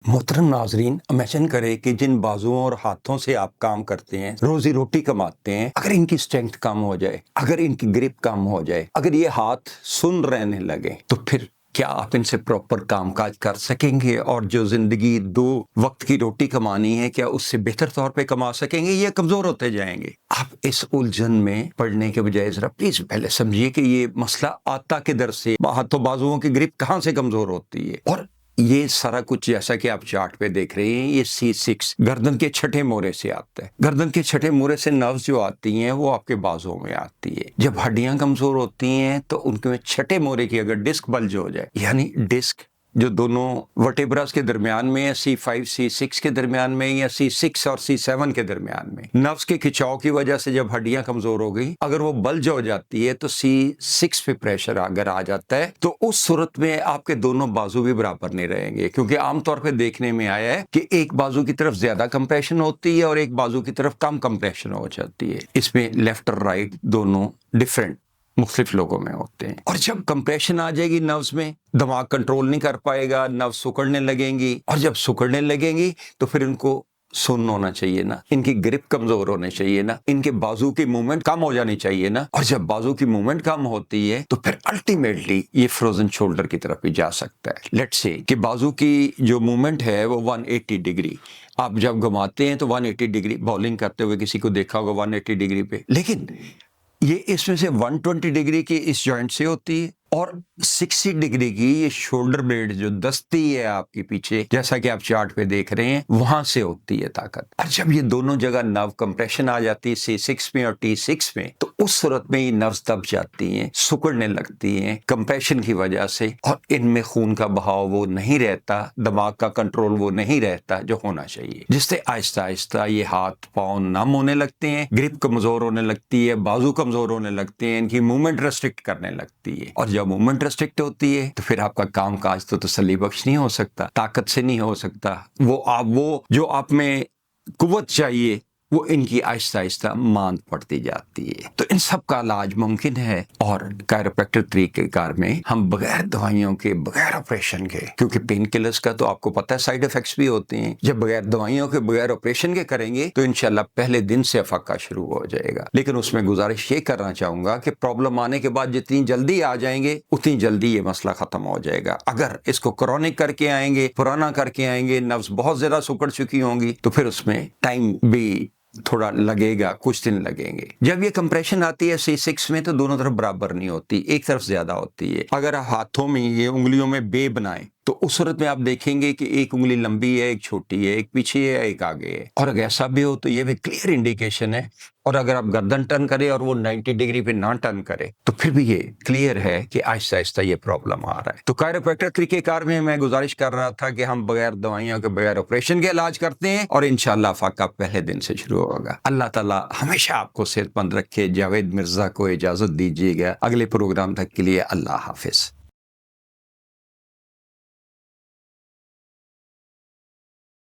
मोहतरम नाजरीन, इमेजिन करें कि जिन बाजुओं और हाथों से आप काम करते हैं, रोजी रोटी कमाते हैं, अगर इनकी स्ट्रेंथ कम हो जाए, अगर इनकी ग्रिप कम हो जाए, अगर ये हाथ सुन रहने लगे, तो फिर क्या आप इनसे प्रॉपर कामकाज कर सकेंगे? और जो जिंदगी 2 वक्त की रोटी कमानी है, क्या उससे बेहतर तौर पे कमा सकेंगे? ये कमजोर होते जाएंगे। आप इस उलझन में पड़ने के बजाय जरा प्लीज पहले समझिए कि ये मसला आता किधर से, हाथों बाजुओं की ग्रिप कहाँ से कमजोर होती है। और ये सारा कुछ जैसा कि आप चार्ट पे देख रहे हैं, ये C6 गर्दन के छठे मोरे से आता है। गर्दन के छठे मोरे से नर्व्स जो आती हैं वो आपके बाजुओं में आती है। जब हड्डियां कमजोर होती हैं तो उनके छठे मोरे की अगर डिस्क बल्ज हो जाए, यानी डिस्क जो दोनों वर्टेब्रास के दरमियान में है, C5 C6 के दरमियान में, या C6 और C7 के दरमियान में, नर्व्स के खिंचाव की वजह से जब हड्डियां कमजोर हो गई, अगर वो बल्ज हो जाती है तो C6 पे प्रेशर अगर आ जाता है तो उस सूरत में आपके दोनों बाजू भी बराबर नहीं रहेंगे। क्योंकि आमतौर पर देखने में आया है कि एक बाजू की तरफ ज्यादा कंप्रेशन होती है और एक बाजू की तरफ कम कंप्रेशन हो जाती है। इसमें लेफ्ट और राइट दोनों डिफरेंट मुख्तलिफ लोगों में होते हैं। और जब कंप्रेशन आ जाएगी नर्व्स में, दिमाग कंट्रोल नहीं कर पाएगा, नर्व्स सुकड़ने लगेंगी, और जब सुकड़ने लगेंगी तो फिर इनको सुन्न होना चाहिए ना, इनकी ग्रिप कमजोर होनी चाहिए ना, इनके बाजू की मूवमेंट कम हो जानी चाहिए ना। और जब बाजू की मूवमेंट कम होती है तो फिर अल्टीमेटली ये फ्रोजन शोल्डर की तरफ भी जा सकता है। लेट्स से कि बाजू की जो मूवमेंट है वो 180 डिग्री, आप जब घुमाते हैं तो 180 डिग्री, बॉलिंग करते हुए किसी को देखा होगा 180 डिग्री पे, लेकिन ये इसमें से 120 डिग्री की इस जॉइंट से होती है और 60 डिग्री की ये शोल्डर ब्लेड जो दस्ती है आपके पीछे, जैसा कि आप चार्ट पे देख रहे हैं, वहां से होती है ताकत। और जब ये दोनों जगह नर्व कंप्रेशन आ जाती है C6 में और T6 में, तो उस सूरत में ये नर्व्स दब जाती हैं, सुकड़ने लगती हैं कंप्रेशन की वजह से, और इनमें खून का बहाव वो नहीं रहता, दिमाग का कंट्रोल वो नहीं रहता जो होना चाहिए, जिससे आहिस्ता आहिस्ता ये हाथ पांव नम होने लगते हैं, ग्रिप कमजोर होने लगती है, बाजू कमजोर होने लगते हैं, इनकी मूवमेंट रेस्ट्रिक्ट करने लगती है। और जब मूवमेंट रेस्ट्रिक्ट होती है तो फिर आपका काम काज तो तसल्ली बख्श नहीं हो सकता, ताकत से नहीं हो सकता। वो जो आप में कुव्वत चाहिए वो इनकी आहिस्ता आहिस्ता मांद पड़ती जाती है। तो इन सब का इलाज मुमकिन है, और कायरोप्रैक्टर तरीकेकार में हम बगैर दवाइयों के, बगैर ऑपरेशन के, क्योंकि पेन किलर्स का तो आपको पता है साइड इफेक्ट्स भी होते हैं, जब बगैर दवाइयों के, बगैर ऑपरेशन के करेंगे तो इंशाल्लाह पहले दिन से अफक्का शुरू हो जाएगा। लेकिन उसमें गुजारिश ये करना चाहूंगा कि प्रॉब्लम आने के बाद जितनी जल्दी आ जाएंगे उतनी जल्दी ये मसला खत्म हो जाएगा। अगर इसको क्रॉनिक करके आएंगे, पुराना करके आएंगे, नर्व्स बहुत ज्यादा सुकड़ चुकी होंगी, तो फिर उसमें टाइम भी थोड़ा लगेगा, कुछ दिन लगेंगे। जब ये कंप्रेशन आती है C6 में तो दोनों तरफ बराबर नहीं होती, एक तरफ ज्यादा होती है। अगर आप हाथों में ये उंगलियों में बे बनाएं तो उस सूरत में आप देखेंगे कि एक उंगली लंबी है, एक छोटी है, एक पीछे है, एक आगे है। और अगर ऐसा भी हो तो ये भी क्लियर इंडिकेशन है। और अगर आप गर्दन टर्न करें और वो 90 डिग्री पे ना टर्न करे तो फिर भी ये क्लियर है कि आहिस्ता आहिस्ता ये प्रॉब्लम आ रहा है। तो कायरोप्रैक्टर तरीकेकार में मैं गुजारिश कर रहा था कि हम बगैर दवाइयों के, बगैर ऑपरेशन के इलाज करते हैं, और इंशाल्लाह फाका पहले दिन से शुरू होगा। अल्लाह ताला हमेशा आपको सेहतमंद रखे। जावेद मिर्जा को इजाजत दीजिएगा। अगले प्रोग्राम तक के लिए अल्लाह हाफिज।